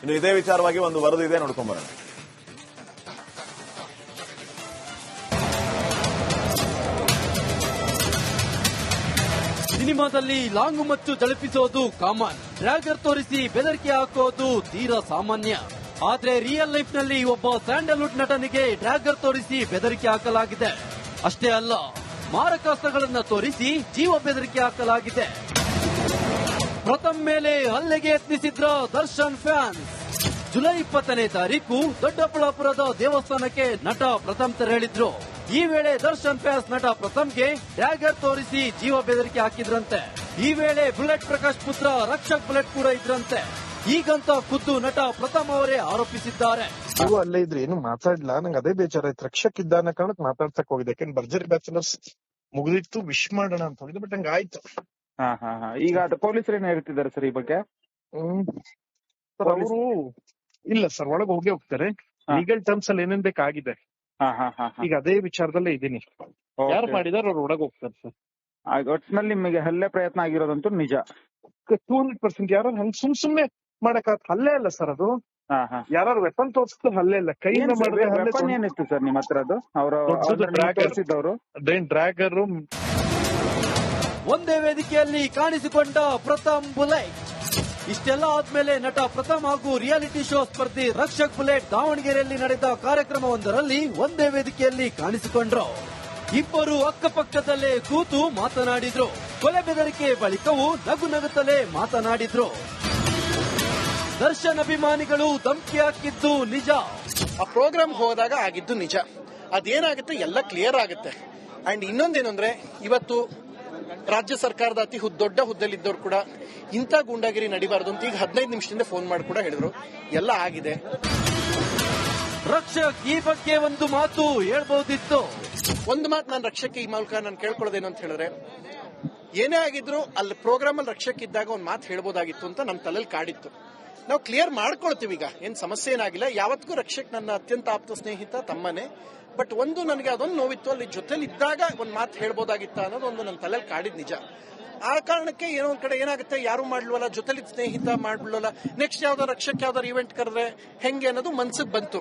ಇನ್ನು ಇದೇ ವಿಚಾರವಾಗಿ ಒಂದು ವರದಿ ಇದೆ, ನೋಡ್ಕೊಂಡ್ಬರೋಣ. ಸಿನಿಮಾದಲ್ಲಿ ಲಾಂಗು ಮಚ್ಚು ತಲುಪಿಸೋದು ಕಾಮನ್, ಡ್ರ್ಯಾಗರ್ ತೋರಿಸಿ ಬೆದರಿಕೆ ಹಾಕೋದು ತೀರಾ ಸಾಮಾನ್ಯ. ಆದ್ರೆ ರಿಯಲ್ ಲೈಫ್ ನಲ್ಲಿ ಒಬ್ಬ ಸ್ಯಾಂಡಲ್ವುಡ್ ನಟನಿಗೆ ಡ್ರ್ಯಾಗರ್ ತೋರಿಸಿ ಬೆದರಿಕೆ ಹಾಕಲಾಗಿದೆ. ಅಷ್ಟೇ ಅಲ್ಲ, ಮಾರಕಾಸ್ತ್ರಗಳನ್ನ ತೋರಿಸಿ ಜೀವ ಬೆದರಿಕೆ ಹಾಕಲಾಗಿದೆ. ಪ್ರಥಮ್ ಮೇಲೆ ಹಲ್ಲೆಗೆ ಯತ್ನಿಸಿದ್ರ ದರ್ಶನ್ ಫ್ಯಾನ್ಸ್. ಜುಲೈ 20ನೇ ತಾರೀಕು ದೊಡ್ಡಬಳ್ಳಾಪುರದ ದೇವಸ್ಥಾನಕ್ಕೆ ನಟ ಪ್ರಥಮ್ ತೆರಳಿದ್ರು. ಈ ವೇಳೆ ದರ್ಶನ್ ಫ್ಯಾನ್ಸ್ ನಟ ಪ್ರಥಮ್ಗೆ ಡ್ರ್ಯಾಗರ್ ತೋರಿಸಿ ಜೀವ ಬೆದರಿಕೆ ಹಾಕಿದ್ರಂತೆ. ಈ ವೇಳೆ ಬುಲೆಟ್ ಪ್ರಕಾಶ್ ಪುತ್ರ ರಕ್ಷಕ್ ಬುಲೆಟ್ ಕೂಡ ಇದ್ರಂತೆ. ಈಗಂತ ಖುದ್ದು ನಟ ಪ್ರಥಮ್ ಅವರೇ ಆರೋಪಿಸಿದ್ದಾರೆ. ನೀವು ಅಲ್ಲೇ ಇದ್ರೆ ಏನು ಮಾತಾಡ್ಲಾ, ನಂಗೆ ಅದೇ ಬೇಜಾರಾಯ್ತು. ರಕ್ಷಕ್ ಇದ್ದ ಅನ್ನೋ ಕಾರಣಕ್ಕೆ ಮಾತಾಡ್ಸಕ್ ಹೋಗಿದೆ. ಯಾಕಂದ್ರೆ ಭರ್ಜರಿ ಬ್ಯಾಚುಲರ್ಸ್ ಮುಗಿದಿತ್ತು, ವಿಶ್ ಮಾಡೋಣ ಅಂತ ಹೋಗಿದೆ. ಬಟ್ ಹಂಗ ಆಯ್ತು. ಈಗ ಅದು ಪೊಲೀಸರು ಏನ್ ಹೇಳ್ತಿದ್ದಾರೆ ಸರ್ ಈ ಬಗ್ಗೆ? ಸರ್ ಅವರು ಇಲ್ಲ ಸರ್, ಒಳಗೆ ಹೋಗೇ ಹೋಗ್ತಾರೆ. ಲೀಗಲ್ ಟರ್ಮ್ಸ್ ಅಲ್ಲಿ ಏನೇನ್ ಬೇಕಾಗಿದೆ. ಈಗ ಅದೇ ವಿಚಾರದಲ್ಲೇ ಇದೀನಿ. ಯಾರು ಮಾಡಿದಾರ ಅವ್ರು ಒಳಗೆ ಹೋಗ್ತಾರೆ ಸರ್. ಒಟ್ಟಿನಲ್ಲಿ ನಿಮಗೆ ಹಲ್ಲೆ ಪ್ರಯತ್ನ ಆಗಿರೋದಂತೂ ನಿಜ. 200% ಯಾರು ಹಂಗ್ ಸುಮ್ನೆ ಮಾಡಕ್ ಹಲ್ಲೆ ಅಲ್ಲ ಸರ್ ಅದು. ಯಾರು ವೆಪನ್ ತೋರಿಸಿದ್ರು ಹಲ್ಲೆ ಇಲ್ಲ, ಕೈಯಿಂದ ಮಾಡಿದ್ರೆ ಹಲ್ಲೆ. ಏನಿತ್ತು ಸರ್ ನಿಮ್ಮ ಹತ್ರ? ಅದು ಅವರು ಡ್ರ್ಯಾಗರ್. ಒಂದೇ ವೇದಿಕೆಯಲ್ಲಿ ಕಾಣಿಸಿಕೊಂಡ ಪ್ರಥಮ್ ಬುಲೆಟ್. ಇಷ್ಟೆಲ್ಲ ಆದ್ಮೇಲೆ ನಟ ಪ್ರಥಮ್ ಹಾಗೂ ರಿಯಾಲಿಟಿ ಶೋ ಸ್ಪರ್ಧಿ ರಕ್ಷಕ್ ಬುಲೆಟ್ ದಾವಣಗೆರೆಯಲ್ಲಿ ನಡೆದ ಕಾರ್ಯಕ್ರಮವೊಂದರಲ್ಲಿ ಒಂದೇ ವೇದಿಕೆಯಲ್ಲಿ ಕಾಣಿಸಿಕೊಂಡ್ರು. ಇಬ್ಬರು ಅಕ್ಕಪಕ್ಕದಲ್ಲೇ ಕೂತು ಮಾತನಾಡಿದ್ರು. ಕೊಲೆ ಬೆದರಿಕೆ ಬಳಿಕವೂ ನಗು ನಗುತ್ತಲೇ ಮಾತನಾಡಿದ್ರು. ದರ್ಶನ್ ಅಭಿಮಾನಿಗಳು ಧಮಕಿ ಹಾಕಿದ್ದು ನಿಜ. ಆ ಪ್ರೋಗ್ರಾಮ್ ಹೋದಾಗ ಆಗಿದ್ದು ನಿಜ. ಅದೇನಾಗುತ್ತೆ ಎಲ್ಲ ಕ್ಲಿಯರ್ ಆಗುತ್ತೆ. ಅಂಡ್ ಇನ್ನೊಂದೇನು ಅಂದ್ರೆ, ಇವತ್ತು ರಾಜ್ಯ ಸರ್ಕಾರದ ಅತಿ ದೊಡ್ಡ ಹುದ್ದೆಲಿದ್ದವ್ರು ಕೂಡ ಇಂಥ ಗೂಂಡಾಗಿರಿ ನಡಿಬಾರದು ಅಂತ ಈಗ 15 ನಿಮಿಷದಿಂದ ಫೋನ್ ಮಾಡಿ ಕೂಡ ಹೇಳಿದ್ರು. ಎಲ್ಲ ಆಗಿದೆ. ರಕ್ಷಕ್ ಈ ಬಗ್ಗೆ ಒಂದು ಮಾತು ಹೇಳ್ಬಹುದಿತ್ತು. ಒಂದು ಮಾತು ನಾನು ರಕ್ಷಕ್ಕೆ ಈ ಮೂಲಕ ನಾನು ಕೇಳ್ಕೊಳ್ಳೋದೇನು ಅಂತ ಹೇಳಿದ್ರೆ, ಏನೇ ಆಗಿದ್ರು ಅಲ್ಲಿ ಪ್ರೋಗ್ರಾಮ್ ಅಲ್ಲಿ ರಕ್ಷಕ್ ಇದ್ದಾಗ ಒಂದು ಮಾತು ಹೇಳ್ಬೋದಾಗಿತ್ತು ಅಂತ ನಮ್ಮ ತಲೆಯಲ್ಲಿ ಕಾಡಿತ್ತು. ನಾವು ಕ್ಲಿಯರ್ ಮಾಡ್ಕೊಳ್ತೀವಿ. ಈಗ ಏನ್ ಸಮಸ್ಯೆ ಏನಾಗಿಲ್ಲ. ಯಾವತ್ತಿಗೂ ರಕ್ಷಕ್ ನನ್ನ ಅತ್ಯಂತ ಆಪ್ತ ಸ್ನೇಹಿತ, ತಮ್ಮನೇ. ಬಟ್ ಒಂದು ನನಗೆ ಅದೊಂದು ನೋವಿತ್ತು, ಅಲ್ಲಿ ಜೊತೆಲಿ ಇದ್ದಾಗ ಒಂದು ಮಾತು ಹೇಳ್ಬೋದಾಗಿತ್ತ ಅನ್ನೋದು ಒಂದು ನನ್ನ ತಲೆಯಲ್ಲಿ ಕಾಡಿದ್ ನಿಜ. ಆ ಕಾರಣಕ್ಕೆ ಏನೋ ಒಂದ್ ಕಡೆ ಏನಾಗುತ್ತೆ, ಯಾರು ಮಾಡ್ಲವಲ್ಲ, ಜೊತೆಲಿ ಸ್ನೇಹಿತ ಮಾಡ್ಬಿಡಲ್ಲ, ನೆಕ್ಸ್ಟ್ ಯಾವ್ದಾರು ರಕ್ಷಕ್ ಯಾವ್ದಾರು ಇವೆಂಟ್ ಕರೆದ್ರೆ ಹೆಂಗೆ ಅನ್ನೋದು ಮನ್ಸಿಗೆ ಬಂತು.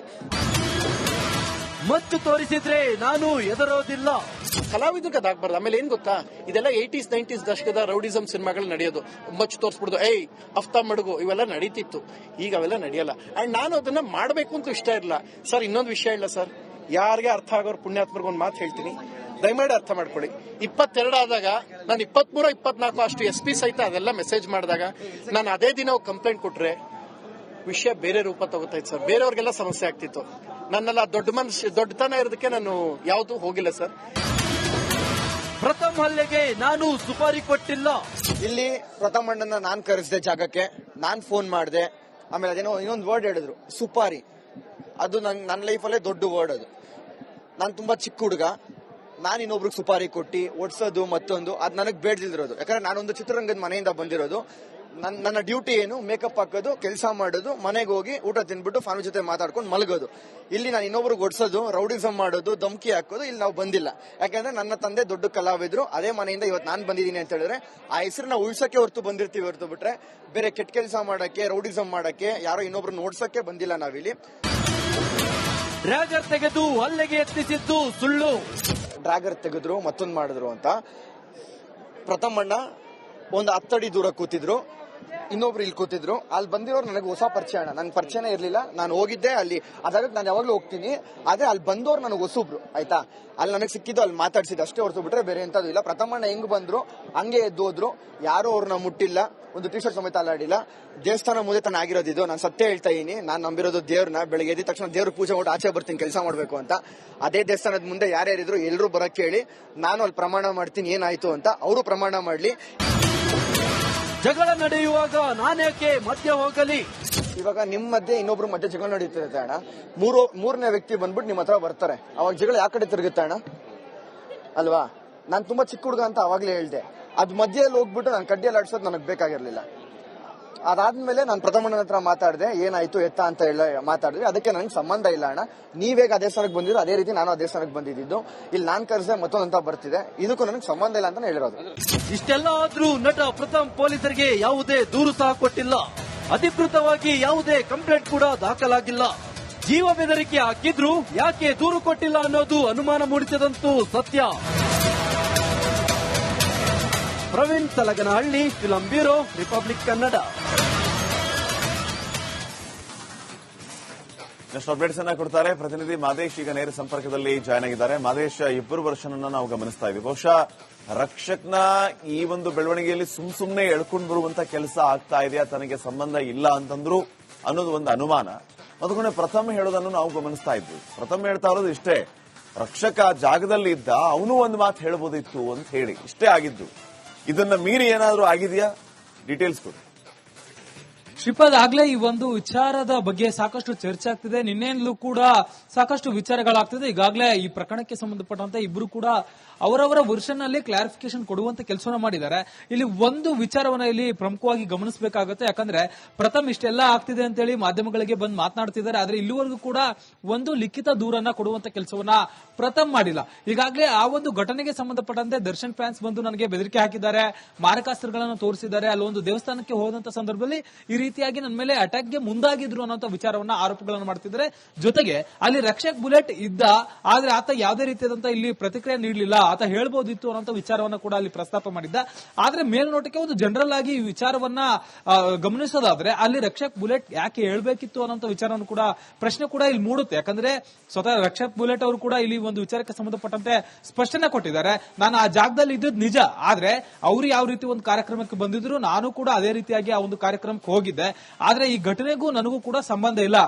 ಮಚ್ಚು ತೋರಿಸಿದ್ರೆ ನಾನು ಎದರೋದಿಲ್ಲ. ಕಲಾವಿದ್ರಿಗೆ ಅದಾಗಬಾರ್ದು. ಆಮೇಲೆ ಏನ್ ಗೊತ್ತಾ, ಇದೆಲ್ಲ 80s 90s ದಶಕದ ರೌಡಿಸಂ ಸಿನಿಮಾಗಳು ನಡೆಯೋದು. ಮಚ್ಚು ತೋರಿಸ್ಬಿಡುದು, ಅಫ್ತಾ ಮಡುಗು ಇವೆಲ್ಲ ನಡೀತಿತ್ತು. ಈಗ ಅವೆಲ್ಲ ನಡೆಯಲ್ಲ. ಅಂಡ್ ನಾನು ಅದನ್ನ ಮಾಡಬೇಕು ಅಂತ ಇಷ್ಟ ಇರಲ್ಲ ಸರ್. ಇನ್ನೊಂದು ವಿಷಯ ಇಲ್ಲ ಸರ್, ಯಾರಿಗೆ ಅರ್ಥ ಆಗೋರು ಪುಣ್ಯಾತ್ಮರಿಗೆ ಒಂದು ಮಾತು ಹೇಳ್ತೀನಿ, ದಯಮಾಡಿ ಅರ್ಥ ಮಾಡ್ಕೊಳ್ಳಿ. 22 ಆದಾಗ ನಾನು 23, 24 ಅಷ್ಟು SP ಸಹಿತ ಅದೆಲ್ಲ ಮೆಸೇಜ್ ಮಾಡಿದಾಗ ನಾನು ಅದೇ ದಿನ ಕಂಪ್ಲೇಂಟ್ ಕೊಟ್ರೆ ವಿಷಯ ಬೇರೆ ರೂಪ ತಗೋತಾಯ್ತು ಸರ್. ಬೇರೆಯವ್ರಿಗೆಲ್ಲ ಸಮಸ್ಯೆ ಆಗ್ತಿತ್ತು. ನನ್ನೆಲ್ಲ ದೊಡ್ಡತನ ಇರೋದಕ್ಕೆ ನಾನು ಯಾವ್ದು ಹೋಗಿಲ್ಲ ಸರ್. ಪ್ರಥಮ್ ಹಲ್ಲೆಗೆ ನಾನು ಸುಪಾರಿ ಕೊಟ್ಟಿಲ್ಲ. ಇಲ್ಲಿ ಪ್ರಥಮ್ ಅಣ್ಣನ ನಾನ್ ಕರೆಸಿದೆ ಜಾಗಕ್ಕೆ, ನಾನ್ ಫೋನ್ ಮಾಡಿದೆ. ಆಮೇಲೆ ಅದೇನೋ ಇನ್ನೊಂದು ವರ್ಡ್ ಹೇಳಿದ್ರು, ಸುಪಾರಿ. ಅದು ನನ್ನ ಲೈಫಲ್ಲೇ ದೊಡ್ಡ ವರ್ಡ್. ಅದು ನಾನು ತುಂಬಾ ಚಿಕ್ಕ ಹುಡುಗ, ನಾನು ಇನ್ನೊಬ್ರಿಗೆ ಸುಪಾರಿ ಕೊಟ್ಟು ಓಡಿಸೋದು ಮತ್ತೊಂದು ಅದು ನನಗೆ ಬೇಡದಿರೋದು. ಯಾಕಂದ್ರೆ ನಾನೊಂದು ಚಿತ್ರರಂಗದ ಮನೆಯಿಂದ ಬಂದಿರೋದು. ನನ್ನ ಡ್ಯೂಟಿ ಏನು, ಮೇಕಪ್ ಹಾಕೋದು, ಕೆಲಸ ಮಾಡೋದು, ಮನೆಗೆ ಹೋಗಿ ಊಟ ತಿನ್ಬಿಟ್ಟು ಫ್ಯಾಮಿಲಿ ಜೊತೆ ಮಾತಾಡ್ಕೊಂಡು ಮಲಗೋದು. ಇಲ್ಲಿ ನಾನು ಇನ್ನೊಬ್ರಿಗೆ ಓಡಿಸೋದು, ರೌಡಿಸಮ್ ಮಾಡೋದು, ಧಮಕಿ ಹಾಕೋದು ಇಲ್ಲಿ ನಾವು ಬಂದಿಲ್ಲ. ಯಾಕಂದ್ರೆ ನನ್ನ ತಂದೆ ದೊಡ್ಡ ಕಲಾವಿದ್ರು, ಅದೇ ಮನೆಯಿಂದ ಇವತ್ತು ನಾನು ಬಂದಿದ್ದೀನಿ ಅಂತ ಹೇಳಿದ್ರೆ ಆ ಹೆಸರನ್ನ ಉಳ್ಸಕ್ಕೆ ಹೊರತು ಬಂದಿರ್ತೀವಿ, ಹೊರತು ಬಿಟ್ರೆ ಬೇರೆ ಕೆಟ್ಟ ಕೆಲಸ ಮಾಡಕ್ಕೆ, ರೌಡಿಸಮ್ ಮಾಡಕ್ಕೆ, ಯಾರೋ ಇನ್ನೊಬ್ರನ್ನ ಓಡಿಸಕ್ಕೆ ಬಂದಿಲ್ಲ ನಾವಿಲ್ಲಿ. ಡ್ರ್ಯಾಗರ್ ತೆಗೆದು ಹಲ್ಲೆಗೆ ಯತ್ನಿಸಿದ್ದು ಸುಳ್ಳು. ಡ್ರ್ಯಾಗರ್ ತೆಗೆದ್ರು, ಮತ್ತೊಂದು ಮಾಡಿದ್ರು ಅಂತ. ಪ್ರಥಮ್ ಅಣ್ಣ ಒಂದು 10 ಅಡಿ ದೂರ ಕೂತಿದ್ರು, ಇನ್ನೊಬ್ರು ಇಲ್ಲಿ ಕೂತಿದ್ರು. ಅಲ್ಲಿ ಬಂದಿರೋರು ನನಗೆ ಹೊಸ ಪರಿಚಯ ಅಣ್ಣ, ನನ್ ಪರಿಚಯನೇ ಇರ್ಲಿಲ್ಲ. ನಾನು ಹೋಗಿದ್ದೆ ಅಲ್ಲಿ, ಅದಾಗ ನಾನು ಯಾವಾಗ್ಲೂ ಹೋಗ್ತೀನಿ. ಆದ್ರೆ ಅಲ್ಲಿ ಬಂದವ್ರು ನನಗೆ ಹೊಸಬ್ರು, ಆಯ್ತಾ. ಅಲ್ಲಿ ನನಗೆ ಸಿಕ್ಕಿದ್ದು, ಅಲ್ಲಿ ಮಾತಾಡ್ಸಿದ್ದು ಅಷ್ಟೇ, ಹೊರತು ಬಿಟ್ರೆ ಬೇರೆ ಎಂತದ್ದು ಇಲ್ಲ. ಪ್ರಥಮಣ್ಣ ಹೆಂಗ್ ಬಂದ್ರು ಹಂಗೆ ಎದ್ದು ಹೋದ್ರು. ಯಾರು ಅವ್ರನ್ನ ಮುಟ್ಟಿಲ್ಲ, ಒಂದು ಟಿ ಶರ್ಟ್ ಸಮೇತ ಅಲ್ಲಾಡಿಲ್ಲ. ದೇವಸ್ಥಾನ ಮುಂದೆ ತಾನು ಆಗಿರೋದಿದ್ದು. ನಾನು ಸತ್ಯ ಹೇಳ್ತಾ ಇದೀನಿ, ನಾನು ನಂಬಿರೋದು ದೇವ್ರನ್ನ. ಬೆಳಗ್ಗೆ ಎದ್ದ ತಕ್ಷಣ ದೇವ್ರ ಪೂಜೆ ಮಾಡಿ ಆಚೆ ಬರ್ತೀನಿ ಕೆಲಸ ಮಾಡ್ಬೇಕು ಅಂತ. ಅದೇ ದೇವಸ್ಥಾನದ ಮುಂದೆ ಯಾರ್ಯಾರಿದ್ರು ಎಲ್ಲರೂ ಬರಕ್ ಹೇಳಿ, ನಾನು ಅಲ್ಲಿ ಪ್ರಮಾಣ ಮಾಡ್ತೀನಿ ಏನಾಯ್ತು ಅಂತ. ಅವರು ಪ್ರಮಾಣ ಮಾಡ್ಲಿ. ಜಗಳ ನಡೆಯುವಾಗ ನಾನೇಕೆ ಮಧ್ಯ ಹೋಗಲಿ? ಇವಾಗ ನಿಮ್ ಮಧ್ಯೆ ಇನ್ನೊಬ್ರು ಮಧ್ಯೆ ಜಗಳ ನಡೀತಿರುತ್ತೆ ಅಣ್ಣ. ಮೂರನೇ ವ್ಯಕ್ತಿ ಬಂದ್ಬಿಟ್ಟು ನಿಮ್ ಹತ್ರ ಬರ್ತಾರೆ. ಅವಾಗ ಜಗಳ ಯಾವ ಕಡೆ ತಿರುಗುತ್ತೆ ಅಣ್ಣ, ಅಲ್ವಾ? ನಾನ್ ತುಂಬಾ ಚಿಕ್ಕ ಹುಡುಗ ಅಂತ ಅವಾಗ್ಲೇ ಹೇಳ್ದೆ. ಅದ್ ಮಧ್ಯೆಯಲ್ಲಿ ಹೋಗ್ಬಿಟ್ಟು ನಾನು ಕಡ್ಡಿಯಲ್ಲಿ ಆಡ್ಸೋದು ನನಗ್ ಬೇಕಾಗಿರ್ಲಿಲ್ಲ. ಅದಾದ್ಮೇಲೆ ನಾನು ಪ್ರಥಮಣ್ಣನ ಹತ್ರ ಮಾತಾಡಿದೆ, ಏನಾಯ್ತು ಎತ್ತ ಅಂತ ಮಾತಾಡಿದ್ವಿ. ಅದಕ್ಕೆ ನನಗೆ ಸಂಬಂಧ ಇಲ್ಲ ಅಣ್ಣ. ನೀವೇಗ ಅದೇ ಸ್ಥಾನಕ್ಕೆ ಬಂದಿರೋ ಅದೇ ರೀತಿ ನಾನು ಅದೇ ಸ್ಥಾನಕ್ಕೆ ಬಂದಿದ್ದು. ಇಲ್ಲಿ ನಾನ್ ಕರೆಸಿದೆ ಮತ್ತೊಂದಂತ ಬರ್ತಿದೆ, ಇದಕ್ಕೂ ನನಗೆ ಸಂಬಂಧ ಇಲ್ಲ ಅಂತ ಹೇಳಿರೋದು. ಇಷ್ಟೆಲ್ಲ ಆದ್ರೂ ನಟ ಪ್ರಥಮ್ ಪೊಲೀಸರಿಗೆ ಯಾವುದೇ ದೂರು ಸಹ ಕೊಟ್ಟಿಲ್ಲ. ಅಧಿಕೃತವಾಗಿ ಯಾವುದೇ ಕಂಪ್ಲೇಂಟ್ ಕೂಡ ದಾಖಲಾಗಿಲ್ಲ. ಜೀವ ಬೆದರಿಕೆ ಹಾಕಿದ್ರು ಯಾಕೆ ದೂರು ಕೊಟ್ಟಿಲ್ಲ ಅನ್ನೋದು ಅನುಮಾನ ಮೂಡಿಸಿದಂತೂ ಸತ್ಯ. Praveen Talaganahalli, film bureau, Republic Kannada. Next updates ಅನ್ನ ಕೊಡ್ತಾರೆ ಪ್ರತಿನಿಧಿ ಮಾದೇಶ್. ಈಗ ನೇರ ಸಂಪರ್ಕದಲ್ಲಿ ಜಾಯ್ನ್ ಆಗಿದ್ದಾರೆ. ಮಾದೇಶ್, ಇಬ್ಬರು ವರ್ಷನನ್ನ ನಾವು ಗಮನಿಸ್ತಾ ಇದ್ವಿ. ಬಹುಶಃ ರಕ್ಷಕ್ನ ಈ ಒಂದು ಬೆಳವಣಿಗೆಯಲ್ಲಿ ಸುಮ್ನೆ ಎಳ್ಕೊಂಡು ಬರುವಂತ ಕೆಲಸ ಆಗ್ತಾ ಇದೆಯಾ, ತನಗೆ ಸಂಬಂಧ ಇಲ್ಲ ಅಂತಂದ್ರು ಅನ್ನೋದು ಒಂದು ಅನುಮಾನ. ಅದಕ್ಕೊಂಡೆ ಪ್ರಥಮ ಹೇಳೋದನ್ನು ನಾವು ಗಮನಿಸ್ತಾ ಇದ್ವಿ. ಪ್ರಥಮ ಹೇಳ್ತಾ ಇರೋದು ಇಷ್ಟೇ, ರಕ್ಷಕ ಆ ಜಾಗದಲ್ಲಿ ಇದ್ದ, ಅವನು ಒಂದು ಮಾತು ಹೇಳಬಹುದಿತ್ತು ಅಂತ ಹೇಳಿ ಇಷ್ಟೇ ಆಗಿದ್ದು. ಇದನ್ನ ಮೀರಿ ಏನಾದ್ರೂ ಆಗಿದೆಯಾ? ಡೀಟೇಲ್ಸ್ ಕೊಡಿ. ಶ್ರೀಪಾದ್, ಆಗ್ಲೇ ಈ ಒಂದು ವಿಚಾರದ ಬಗ್ಗೆ ಸಾಕಷ್ಟು ಚರ್ಚೆ ಆಗ್ತಿದೆ. ನಿನ್ನೆಯಿಂದಲೂ ಕೂಡ ಸಾಕಷ್ಟು ವಿಚಾರಗಳಾಗ್ತಿದೆ. ಈಗಾಗಲೇ ಈ ಪ್ರಕರಣಕ್ಕೆ ಸಂಬಂಧಪಟ್ಟಂತೆ ಇಬ್ರು ಕೂಡ ಅವರವರ ವರ್ಷನ್ ನಲ್ಲಿ ಕ್ಲಾರಿಫಿಕೇಶನ್ ಕೊಡುವಂತ ಕೆಲಸವನ್ನ ಮಾಡಿದ್ದಾರೆ. ಇಲ್ಲಿ ಒಂದು ವಿಚಾರವನ್ನ ಇಲ್ಲಿ ಪ್ರಮುಖವಾಗಿ ಗಮನಿಸಬೇಕಾಗುತ್ತೆ. ಯಾಕಂದ್ರೆ ಪ್ರಥಮ್ ಇಷ್ಟೆಲ್ಲ ಆಗ್ತಿದೆ ಅಂತೇಳಿ ಮಾಧ್ಯಮಗಳಿಗೆ ಬಂದು ಮಾತನಾಡ್ತಿದ್ದಾರೆ. ಆದ್ರೆ ಇಲ್ಲಿವರೆಗೂ ಕೂಡ ಒಂದು ಲಿಖಿತ ದೂರನ್ನ ಕೊಡುವಂತ ಕೆಲಸವನ್ನ ಪ್ರಥಮ್ ಮಾಡಿಲ್ಲ. ಈಗಾಗಲೇ ಆ ಒಂದು ಘಟನೆಗೆ ಸಂಬಂಧಪಟ್ಟಂತೆ ದರ್ಶನ್ ಫ್ಯಾನ್ಸ್ ಬಂದು ನನಗೆ ಬೆದರಿಕೆ ಹಾಕಿದ್ದಾರೆ, ಮಾರಕಾಸ್ತ್ರಗಳನ್ನು ತೋರಿಸಿದ್ದಾರೆ, ಅಲ್ಲೊಂದು ದೇವಸ್ಥಾನಕ್ಕೆ ಹೋದಂತ ಸಂದರ್ಭದಲ್ಲಿ ಈ ರೀತಿಯಾಗಿ ನನ್ನ ಮೇಲೆ ಅಟ್ಯಾಕ್ಗೆ ಮುಂದಾಗಿದ್ರು ಅನ್ನೋ ವಿಚಾರವನ್ನ ಆರೋಪಗಳನ್ನು ಮಾಡ್ತಿದ್ದಾರೆ. ಜೊತೆಗೆ ಅಲ್ಲಿ ರಕ್ಷಕ್ ಬುಲೆಟ್ ಇದ್ದ, ಆದ್ರೆ ಆತ ಯಾವುದೇ ರೀತಿಯಾದಂತಹ ಇಲ್ಲಿ ಪ್ರತಿಕ್ರಿಯೆ ನೀಡಲಿಲ್ಲ, ಆತ ಹೇಳ್ಬೋದಿತ್ತು ಅನ್ನೋ ವಿಚಾರವನ್ನ ಕೂಡ ಅಲ್ಲಿ ಪ್ರಸ್ತಾಪ ಮಾಡಿದ್ದ. ಆದ್ರೆ ಮೇಲ್ನೋಟಕ್ಕೆ ಒಂದು ಜನರಲ್ ಆಗಿ ಈ ವಿಚಾರವನ್ನ ಗಮನಿಸೋದಾದ್ರೆ ಅಲ್ಲಿ ರಕ್ಷಕ್ ಬುಲೆಟ್ ಯಾಕೆ ಹೇಳ್ಬೇಕಿತ್ತು ಅನ್ನೋ ವಿಚಾರವನ್ನು ಕೂಡ ಪ್ರಶ್ನೆ ಕೂಡ ಇಲ್ಲಿ ಮೂಡುತ್ತೆ. ಯಾಕಂದ್ರೆ ಸ್ವತಃ ರಕ್ಷಕ್ ಬುಲೆಟ್ ಅವರು ಕೂಡ ಇಲ್ಲಿ ಒಂದು ವಿಚಾರಕ್ಕೆ ಸಂಬಂಧಪಟ್ಟಂತೆ ಸ್ಪಷ್ಟನೆ ಕೊಟ್ಟಿದ್ದಾರೆ. ನಾನು ಆ ಜಾಗದಲ್ಲಿ ಇದ್ದದ್ದು ನಿಜ, ಆದ್ರೆ ಅವರು ಯಾವ ರೀತಿ ಒಂದು ಕಾರ್ಯಕ್ರಮಕ್ಕೆ ಬಂದಿದ್ರು, ನಾನು ಕೂಡ ಅದೇ ರೀತಿಯಾಗಿ ಆ ಒಂದು ಕಾರ್ಯಕ್ರಮಕ್ಕೆ ಹೋಗಿದ್ದೆ. ಆದ್ರೆ ಈ ಘಟನೆಗೂ ನನಗೂ ಕೂಡ ಸಂಬಂಧ ಇಲ್ಲ.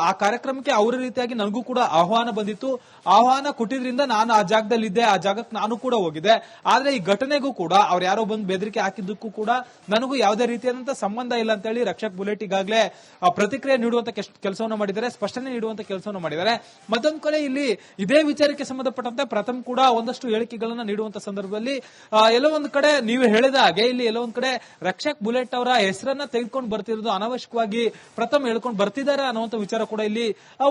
ಆ ಕಾರ್ಯಕ್ರಮಕ್ಕೆ ಅವರ ರೀತಿಯಾಗಿ ನನಗೂ ಕೂಡ ಆಹ್ವಾನ ಬಂದಿತ್ತು, ಆಹ್ವಾನ ಕೊಟ್ಟಿದ್ರಿಂದ ನಾನು ಆ ಜಾಗದಲ್ಲಿ ಇದ್ದೆ, ಆ ಜಾಗಕ್ಕೆ ನಾನು ಕೂಡ ಹೋಗಿದ್ದೆ. ಆದ್ರೆ ಈ ಘಟನೆಗೂ ಕೂಡ ಅವ್ರು ಯಾರೋ ಬಂದು ಬೆದರಿಕೆ ಹಾಕಿದ್ದಕ್ಕೂ ಕೂಡ ನನಗೂ ಯಾವುದೇ ರೀತಿಯಾದಂತಹ ಸಂಬಂಧ ಇಲ್ಲ ಅಂತ ಹೇಳಿ ರಕ್ಷಕ್ ಬುಲೆಟ್ ಈಗಾಗಲೇ ಪ್ರತಿಕ್ರಿಯೆ ನೀಡುವಂತ ಕೆಲಸವನ್ನು ಮಾಡಿದ್ದಾರೆ, ಸ್ಪಷ್ಟನೆ ನೀಡುವಂತ ಕೆಲಸವನ್ನು ಮಾಡಿದ್ದಾರೆ. ಮತ್ತೊಂದು ಕಡೆ ಇಲ್ಲಿ ಇದೇ ವಿಚಾರಕ್ಕೆ ಸಂಬಂಧಪಟ್ಟಂತೆ ಪ್ರಥಮ್ ಕೂಡ ಒಂದಷ್ಟು ಹೇಳಿಕೆಗಳನ್ನ ನೀಡುವಂತ ಸಂದರ್ಭದಲ್ಲಿ ಎಲ್ಲೋ ಒಂದು ಕಡೆ ನೀವು ಹೇಳಿದ ಹಾಗೆ ಇಲ್ಲಿ ಎಲ್ಲೋ ಒಂದು ಕಡೆ ರಕ್ಷಕ್ ಬುಲೆಟ್ ಅವರ ಹೆಸರನ್ನ ತೆಗೆದುಕೊಂಡು ಬರ್ತಿರೋದು ಅನಾವಶ್ಯಕವಾಗಿ ಪ್ರಥಮ್ ಹೇಳ್ಕೊಂಡು ಬರ್ತಿದ್ದಾರೆ ಅನ್ನುವಂತ ವಿಚಾರ ಕೂಡ ಇಲ್ಲಿ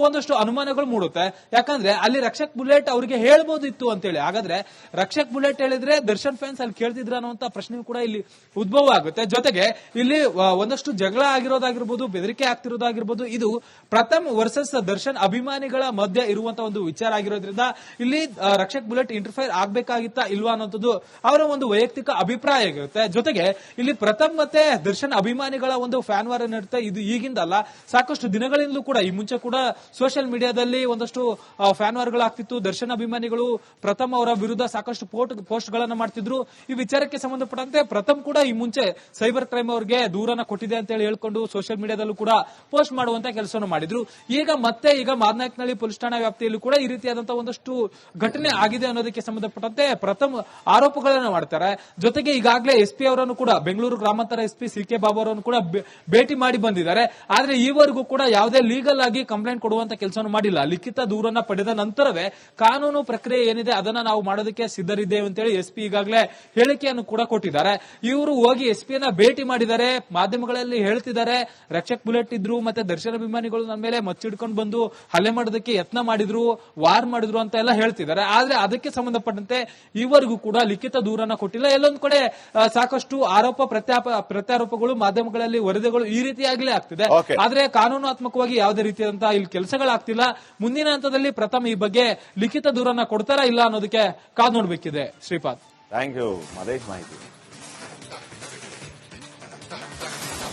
ಒಂದಷ್ಟು ಅನುಮಾನಗಳು ಮೂಡುತ್ತೆ. ಯಾಕಂದ್ರೆ ಅಲ್ಲಿ ರಕ್ಷಕ್ ಬುಲೆಟ್ ಅವರಿಗೆ ಹೇಳ್ಬೋದಿತ್ತು ಅಂತೇಳಿ. ಹಾಗಾದ್ರೆ ರಕ್ಷಕ್ ಬುಲೆಟ್ ಹೇಳಿದ್ರೆ ದರ್ಶನ್ ಫ್ಯಾನ್ಸ್ ಅಲ್ಲಿ ಕೇಳ್ತಿದ್ರ ಅನ್ನುವಂತ ಪ್ರಶ್ನೆ ಕೂಡ ಇಲ್ಲಿ ಉದ್ಭವ ಆಗುತ್ತೆ. ಜೊತೆಗೆ ಇಲ್ಲಿ ಒಂದಷ್ಟು ಜಗಳ ಆಗಿರೋದಾಗಿರ್ಬೋದು, ಬೆದರಿಕೆ ಆಗ್ತಿರೋದಾಗಿರ್ಬೋದು, ಇದು ಪ್ರಥಮ್ ವರ್ಸಸ್ ದರ್ಶನ್ ಅಭಿಮಾನಿಗಳ ಮಧ್ಯೆ ಇರುವಂತಹ ಒಂದು ವಿಚಾರ ಆಗಿರೋದ್ರಿಂದ ಇಲ್ಲಿ ರಕ್ಷಕ್ ಬುಲೆಟ್ ಇಂಟರ್ಫೈರ್ ಆಗ್ಬೇಕಾಗಿತ್ತಾ ಇಲ್ವಾ ಅನ್ನೋದು ಅವರ ಒಂದು ವೈಯಕ್ತಿಕ ಅಭಿಪ್ರಾಯ ಆಗಿರುತ್ತೆ. ಜೊತೆಗೆ ಇಲ್ಲಿ ಪ್ರಥಮ್ ಮತ್ತೆ ದರ್ಶನ್ ಅಭಿಮಾನಿಗಳ ಒಂದು ಫ್ಯಾನ್ ವಾರ್ ನಡುತ್ತೆ. ಇದು ಈಗಿಂದಲ್ಲ, ಸಾಕಷ್ಟು ದಿನಗಳಿಂದಲೂ ಕೂಡ ಈ ಮುಂಚೆ ಕೂಡ ಸೋಷಿಯಲ್ ಮೀಡಿಯಾದಲ್ಲಿ ಒಂದಷ್ಟು ಫ್ಯಾನ್ ವಾರ್ ಗಳಾಗ್ತಿತ್ತು. ದರ್ಶನ್ ಅಭಿಮಾನಿಗಳು ಪ್ರಥಮ್ ಅವರ ವಿರುದ್ಧ ಸಾಕಷ್ಟು ಪೋಸ್ಟ್ ಗಳನ್ನ ಮಾಡ್ತಿದ್ರು. ಈ ವಿಚಾರಕ್ಕೆ ಸಂಬಂಧಪಟ್ಟಂತೆ ಪ್ರಥಮ್ ಕೂಡ ಈ ಮುಂಚೆ ಸೈಬರ್ ಕ್ರೈಮ್ ಅವರಿಗೆ ದೂರನ್ನ ಕೊಟ್ಟಿದೆ ಅಂತ ಹೇಳಿ ಹೇಳ್ಕೊಂಡು ಸೋಷಿಯಲ್ ಮೀಡಿಯಾದಲ್ಲೂ ಕೂಡ ಪೋಸ್ಟ್ ಮಾಡುವಂತ ಕೆಲಸವನ್ನು ಮಾಡಿದ್ರು. ಈಗ ಮಾದನಾಯಕನಹಳ್ಳಿ ಪೊಲೀಸ್ ಠಾಣಾ ವ್ಯಾಪ್ತಿಯಲ್ಲೂ ಕೂಡ ಈ ರೀತಿಯಾದಂತಹ ಒಂದಷ್ಟು ಘಟನೆ ಆಗಿದೆ ಅನ್ನೋದಕ್ಕೆ ಸಂಬಂಧಪಟ್ಟಂತೆ ಪ್ರಥಮ್ ಆರೋಪಗಳನ್ನು ಮಾಡ್ತಾರೆ. ಜೊತೆಗೆ ಈಗಾಗಲೇ ಎಸ್ಪಿ ಅವರನ್ನು ಕೂಡ, ಬೆಂಗಳೂರು ಗ್ರಾಮಾಂತರ ಎಸ್ಪಿ ಸಿ.ಕೆ. ಬಾಬು ಅವರನ್ನು ಕೂಡ ಭೇಟಿ ಮಾಡಿ ಬಂದಿದ್ದಾರೆ. ಆದ್ರೆ ಈವರೆಗೂ ಕೂಡ ಯಾವುದೇ ಲೀಗಲ್ ಆಗಿ ಕಂಪ್ಲೇಂಟ್ ಕೊಡುವಂತ ಕೆಲಸವನ್ನು ಮಾಡಿಲ್ಲ. ಲಿಖಿತ ದೂರನ್ನ ಪಡೆದ ನಂತರವೇ ಕಾನೂನು ಪ್ರಕ್ರಿಯೆ ಏನಿದೆ ಅದನ್ನ ನಾವು ಮಾಡೋದಕ್ಕೆ ಸಿದ್ಧರಿದ್ದೇವೆ ಅಂತೇಳಿ ಎಸ್ಪಿ ಈಗಾಗಲೇ ಹೇಳಿಕೆಯನ್ನು ಕೂಡ ಕೊಟ್ಟಿದ್ದಾರೆ. ಇವರು ಹೋಗಿ ಎಸ್ಪಿಯನ್ನ ಭೇಟಿ ಮಾಡಿದ್ದಾರೆ, ಮಾಧ್ಯಮಗಳಲ್ಲಿ ಹೇಳ್ತಿದ್ದಾರೆ ರಕ್ಷಕ್ ಬುಲೆಟ್ ಇದ್ರು ಮತ್ತೆ ದರ್ಶನ್ ಅಭಿಮಾನಿಗಳು ನನ್ನ ಮೇಲೆ ಮಚ್ಚಿಡ್ಕೊಂಡು ಬಂದು ಹಲ್ಲೆ ಮಾಡೋದಕ್ಕೆ ಯತ್ನ ಮಾಡಿದ್ರು, ವಾರ್ ಮಾಡಿದ್ರು ಅಂತ ಎಲ್ಲ ಹೇಳ್ತಿದ್ದಾರೆ. ಆದ್ರೆ ಅದಕ್ಕೆ ಸಂಬಂಧಪಟ್ಟಂತೆ ಈವರೆಗೂ ಕೂಡ ಲಿಖಿತ ದೂರನ್ನ ಕೊಟ್ಟಿಲ್ಲ. ಎಲ್ಲೊಂದು ಕಡೆ ಸಾಕಷ್ಟು ಆರೋಪ ಪ್ರತ್ಯಾರೋಪಗಳು ಮಾಧ್ಯಮಗಳಲ್ಲಿ ವರದಿಗಳು ಈ ರೀತಿಯಾಗಲೇ ಆಗ್ತಿದೆ. ಆದ್ರೆ ಕಾನೂನಾತ್ಮಕವಾಗಿ ಯಾವುದೇ ರೀತಿಯಾದಂತಹ ಇಲ್ಲಿ ಕೆಲಸಗಳಾಗ್ತಿಲ್ಲ. ಮುಂದಿನ ಹಂತದಲ್ಲಿ ಪ್ರಥಮ್ ಈ ಬಗ್ಗೆ ಲಿಖಿತ ದೂರನ್ನ ಕೊಡ್ತಾರಾ ಇಲ್ಲ ಅನ್ನೋದಕ್ಕೆ ಕಾದು ನೋಡ್ಬೇಕಿದೆ. ಶ್ರೀಪಾದ್, ಥ್ಯಾಂಕ್ ಯು ಮಾದೇಶ್ ಮಾಹಿತಿ.